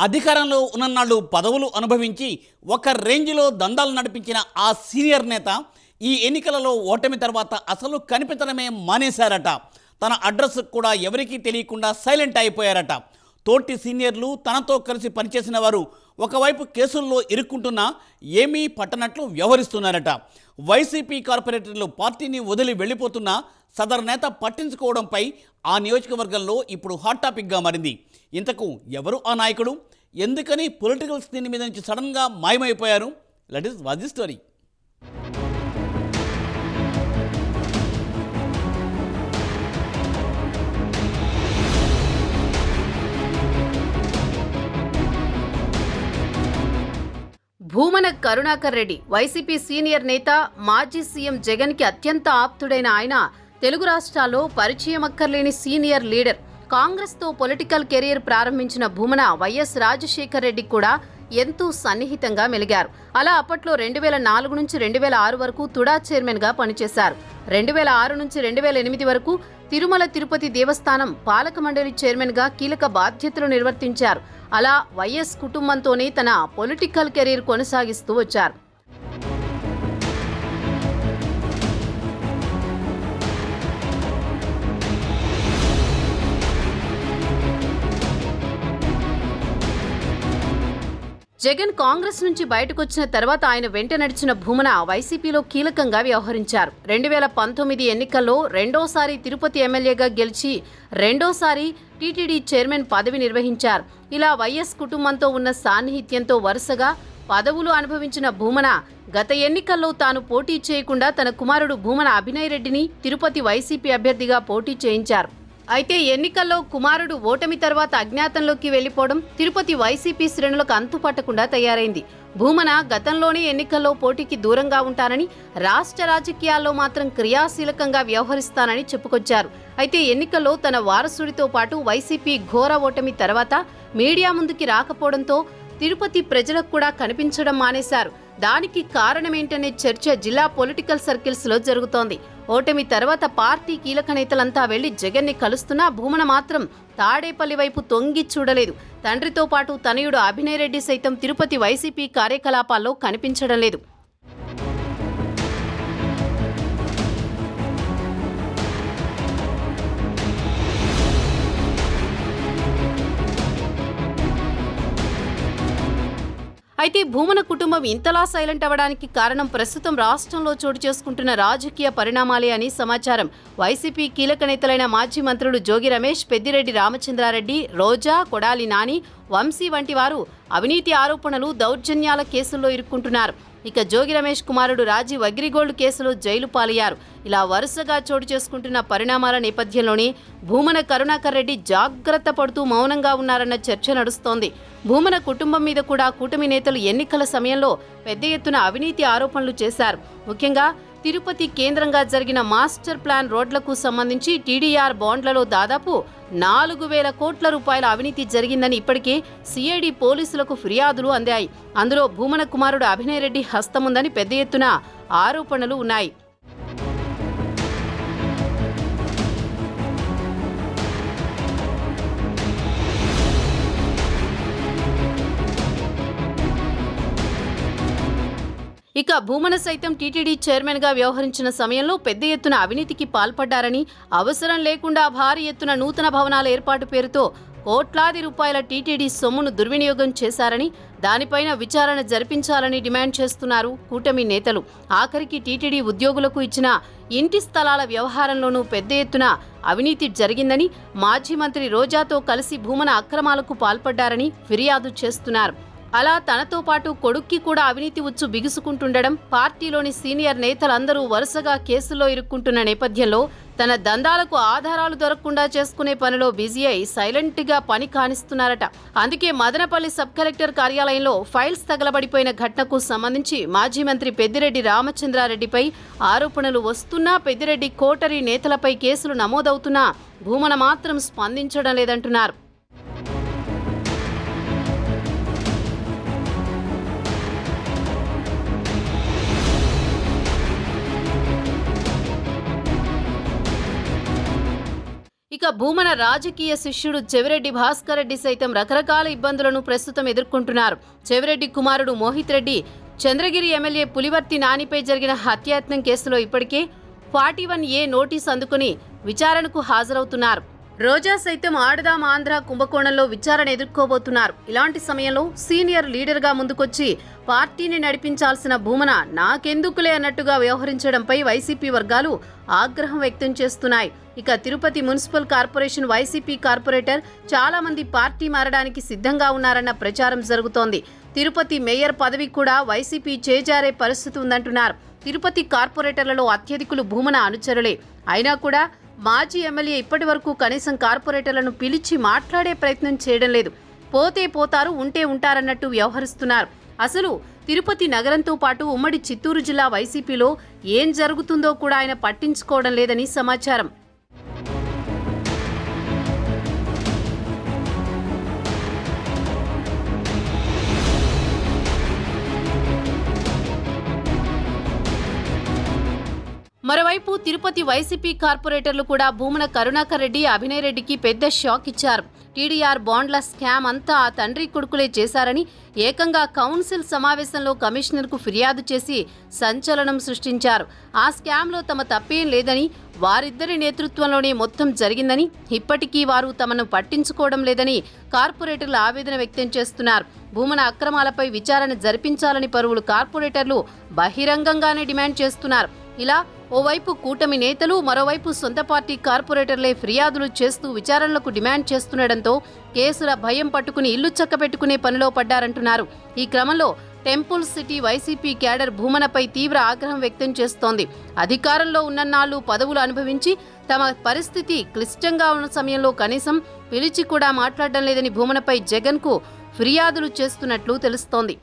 అధికారంలో ఉన్ననాళ్ళు పదవులు అనుభవించి ఒక రేంజ్లో దందాలు నడిపించిన ఆ సీనియర్ నేత ఈ ఎన్నికలలో ఓటమి తర్వాత అసలు కనిపించడమే మానేశారట. తన అడ్రస్ కూడా ఎవరికీ తెలియకుండా సైలెంట్ అయిపోయారట. తోటి సీనియర్లు తనతో కలిసి పనిచేసిన వారు ఒకవైపు కేసుల్లో ఇరుక్కుంటున్నా ఏమీ పట్టనట్లు వ్యవహరిస్తున్నారట. వైసీపీ కార్పొరేటర్లు పార్టీని వదిలి వెళ్ళిపోతున్నా సదరు నేత పట్టించుకోవడంపై ఆ నియోజకవర్గంలో ఇప్పుడు హాట్ టాపిక్గా మారింది. ఇంతకు ఎవరు ఆ నాయకుడు? ఎందుకని పొలిటికల్ స్క్రీన్ మీద నుంచి సడన్గా మాయమైపోయారు? Let us watch the story. Bhumana Karunakar Reddy YCP senior నేత, మాజీ సీఎం జగన్ కి అత్యంత ఆప్తుడైన ఆయన తెలుగు రాష్ట్రాల్లో పరిచయం అక్కర్లేని సీనియర్ లీడర్. కాంగ్రెస్ తో పొలిటికల్ కెరీర్ ప్రారంభించిన భూమన వైఎస్ రాజశేఖర్ రెడ్డి కూడా ఎంతో సన్నిహితంగా మెలిగారు. అలా అప్పట్లో 2004 నుంచి 2006 వరకు తుడా చైర్మన్ గా పనిచేశారు. 2006 నుంచి 2008 వరకు తిరుమల తిరుపతి దేవస్థానం పాలక మండలి చైర్మన్ గా కీలక బాధ్యతలు నిర్వర్తించారు. అలా వైఎస్ కుటుంబంతోనే తన పొలిటికల్ కెరీర్ కొనసాగిస్తూ వచ్చారు. జగన్ కాంగ్రెస్ నుంచి బయటకొచ్చిన తర్వాత ఆయన వెంట నడిచిన భూమన వైసీపీలో కీలకంగా వ్యవహరించారు. 2019 ఎన్నికల్లో రెండోసారి తిరుపతి ఎమ్మెల్యేగా గెలిచి రెండోసారి టీటీడీ చైర్మన్ పదవి నిర్వహించారు. ఇలా వైఎస్ కుటుంబంతో ఉన్న సాన్నిహిత్యంతో వరుసగా పదవులు అనుభవించిన భూమన గత ఎన్నికల్లో తాను పోటీ చేయకుండా తన కుమారుడు భూమన అభినయ్ రెడ్డిని తిరుపతి వైసీపీ అభ్యర్థిగా పోటీ చేయించారు. అయితే ఎన్నికల్లో కుమారుడు ఓటమి తర్వాత అజ్ఞాతంలోకి వెళ్లిపోవడం తిరుపతి వైసీపీ శ్రేణులకు అంతుపట్టకుండా తయారైంది. భూమన గతంలోనే ఎన్నికల్లో పోటీకి దూరంగా ఉంటానని, రాష్ట్ర రాజకీయాల్లో మాత్రం క్రియాశీలకంగా వ్యవహరిస్తానని చెప్పుకొచ్చారు. అయితే ఎన్నికల్లో తన వారసుడితో పాటు వైసీపీ ఘోర ఓటమి తర్వాత మీడియా ముందుకి రాకపోవడంతో తిరుపతి ప్రజలకు కూడా కనిపించడం మానేశారు. దానికి కారణమేంటనే చర్చ జిల్లా పొలిటికల్ సర్కిల్స్ లో జరుగుతోంది. ఓటమి తర్వాత పార్టీ కీలక నేతలంతా వెళ్లి జగన్ ని కలుస్తున్నా భూమన మాత్రం తాడేపల్లి వైపు తొంగి చూడలేదు. తండ్రితో పాటు తనయుడు అభినయ్ రెడ్డి సైతం తిరుపతి వైసీపీ కార్యకలాపాల్లో కనిపించడం లేదు. అయితే భూమన కుటుంబం ఇంతలా సైలెంట్ అవ్వడానికి కారణం ప్రస్తుతం రాష్ట్రంలో చోటు చేసుకుంటున్న రాజకీయ పరిణామాలే అని సమాచారం. వైసీపీ కీలక నేతలైన మాజీ మంత్రులు జోగి రమేష్, పెద్దిరెడ్డి రామచంద్రారెడ్డి, రోజా, కొడాలి నాని, వంశీ వంటి వారు అవినీతి ఆరోపణలు, దౌర్జన్యాల కేసుల్లో ఇరుక్కుంటున్నారు. ఇక జోగి రమేష్ కుమారుడు రాజీవ్ అగ్రిగోల్డ్ కేసులో జైలు పాలయ్యారు. ఇలా వరుసగా చోటు చేసుకుంటున్న పరిణామాల నేపథ్యంలోనే భూమన కరుణాకర్ రెడ్డి జాగ్రత్త పడుతూ మౌనంగా ఉన్నారన్న చర్చ నడుస్తోంది. భూమన కుటుంబం మీద కూడా కూటమి నేతలు ఎన్నికల సమయంలో పెద్ద ఎత్తున అవినీతి ఆరోపణలు చేశారు. ముఖ్యంగా తిరుపతి కేంద్రంగా జరిగిన మాస్టర్ ప్లాన్ రోడ్లకు సంబంధించి టీడీఆర్ బాండ్లలో దాదాపు 4,000 కోట్ల రూపాయల అవినీతి జరిగిందని ఇప్పటికే సిఐడి పోలీసులకు ఫిర్యాదులు అందాయి. అందులో భూమన కుమారుడు అభినయ్ రెడ్డి హస్తముందని పెద్ద ఎత్తున ఆరోపణలు ఉన్నాయి. ఇక భూమన సైతం టీటీడీ చైర్మన్ గా వ్యవహరించిన సమయంలో పెద్ద ఎత్తున అవినీతికి పాల్పడ్డారని, అవసరం లేకుండా భారీ ఎత్తున నూతన భవనాల ఏర్పాటు పేరుతో కోట్లాది రూపాయల టీటీడీ సొమ్మును దుర్వినియోగం చేశారని, దానిపైన విచారణ జరిపించాలని డిమాండ్ చేస్తున్నారు కూటమి నేతలు. ఆఖరికి టీటీడీ ఉద్యోగులకు ఇచ్చిన ఇంటి స్థలాల వ్యవహారంలోనూ పెద్ద ఎత్తున అవినీతి జరిగిందని, మాజీ మంత్రి రోజాతో కలిసి భూమన అక్రమాలకు పాల్పడ్డారని ఫిర్యాదు చేస్తున్నారు. అలా తనతో పాటు కొడుక్కి కూడా అవినీతి ఉచ్చు బిగుసుకుంటుండడం, పార్టీలోని సీనియర్ నేతలందరూ వరుసగా కేసుల్లో ఇరుక్కుంటున్న నేపథ్యంలో తన దందాలకు ఆధారాలు దొరకకుండా చేసుకునే పనిలో బిజీ అయి సైలెంట్ గా పని కానిస్తున్నారట. అందుకే మదనపల్లి సబ్ కలెక్టర్ కార్యాలయంలో ఫైల్స్ తగలబడిపోయిన ఘటనకు సంబంధించి మాజీ మంత్రి పెద్దిరెడ్డి రామచంద్రారెడ్డిపై ఆరోపణలు వస్తున్నా, పెద్దిరెడ్డి కోటరీ నేతలపై కేసులు నమోదవుతున్నా భూమన మాత్రం స్పందించడం లేదంటున్నారు. ఇక ఇక భూమన రాజకీయ శిష్యుడు చెవిరెడ్డి భాస్కర్ రెడ్డి సైతం రకరకాల ఇబ్బందులను ప్రస్తుతం ఎదుర్కొంటున్నారు. చెవిరెడ్డి కుమారుడు మోహిత్ రెడ్డి చంద్రగిరి ఎమ్మెల్యే పులివర్తి నానిపై జరిగిన హత్యాయత్నం కేసులో ఇప్పటికే 41A నోటీస్ అందుకుని విచారణకు హాజరవుతున్నారు. రోజా సైతం ఆడదాం ఆంధ్ర కుంభకోణంలో విచారణ ఎదుర్కోబోతున్నారు. ఇలాంటి సమయంలో సీనియర్ లీడర్గా ముందుకొచ్చి పార్టీని నడిపించాల్సిన భూమన నాకెందుకులే అన్నట్టుగా వ్యవహరించడంపై వైసీపీ వర్గాలు ఆగ్రహం వ్యక్తం చేస్తున్నాయి. ఇక Tirupati municipal corporation YCP corporator చాలా మంది పార్టీ మారడానికి సిద్ధంగా ఉన్నారన్న ప్రచారం జరుగుతోంది. తిరుపతి మేయర్ పదవి కూడా వైసీపీ చేజారే పరిస్థితి ఉందంటున్నారు. తిరుపతి కార్పొరేటర్లలో అత్యధికులు భూమన అనుచరులే. అయినా కూడా మాజీ ఎమ్మెల్యే ఇప్పటి వరకు కనీసం కార్పొరేటర్లను పిలిచి మాట్లాడే ప్రయత్నం చేయడం లేదు. పోతే పోతారు, ఉంటే ఉంటారన్నట్టు వ్యవహరిస్తున్నారు. అసలు తిరుపతి నగరంతో పాటు ఉమ్మడి చిత్తూరు జిల్లా వైసీపీలో ఏం జరుగుతుందో కూడా ఆయన పట్టించుకోవడం లేదని సమాచారం. మరోవైపు తిరుపతి వైసీపీ కార్పొరేటర్లు కూడా భూమన కరుణాకర్ రెడ్డి, అభినయ్ రెడ్డికి పెద్ద షాక్ ఇచ్చారు. టీడీఆర్ బాండ్ల స్కామ్ అంతా ఆ తండ్రి కొడుకులే చేశారని ఏకంగా కౌన్సిల్ సమావేశంలో కమిషనర్కు ఫిర్యాదు చేసి సంచలనం సృష్టించారు. ఆ స్కామ్లో తమ తప్పేం లేదని, వారిద్దరి నేతృత్వంలోనే మొత్తం జరిగిందని, ఇప్పటికీ వారు తమను పట్టించుకోవడం లేదని కార్పొరేటర్లు ఆవేదన వ్యక్తం చేస్తున్నారు. భూమన అక్రమాలపై విచారణ జరిపించాలని పలువురు కార్పొరేటర్లు బహిరంగంగానే డిమాండ్ చేస్తున్నారు. ఇలా ఓవైపు కూటమి నేతలు, మరోవైపు సొంత పార్టీ కార్పొరేటర్లే ఫిర్యాదులు చేస్తూ విచారణలకు డిమాండ్ చేస్తుండటంతో కేసుల భయం పట్టుకుని ఇల్లు చక్కబెట్టుకునే పనిలో పడ్డారంటున్నారు. ఈ క్రమంలో టెంపుల్ సిటీ వైసీపీ క్యాడర్ భూమనపై తీవ్ర ఆగ్రహం వ్యక్తం చేస్తోంది. అధికారంలో ఉన్నన్నాళ్లు పదవులు అనుభవించి తమ పరిస్థితి క్లిష్టంగా ఉన్న సమయంలో కనీసం పిలిచి కూడా మాట్లాడడం లేదని భూమనపై జగన్కు ఫిర్యాదులు చేస్తున్నట్లు తెలుస్తోంది.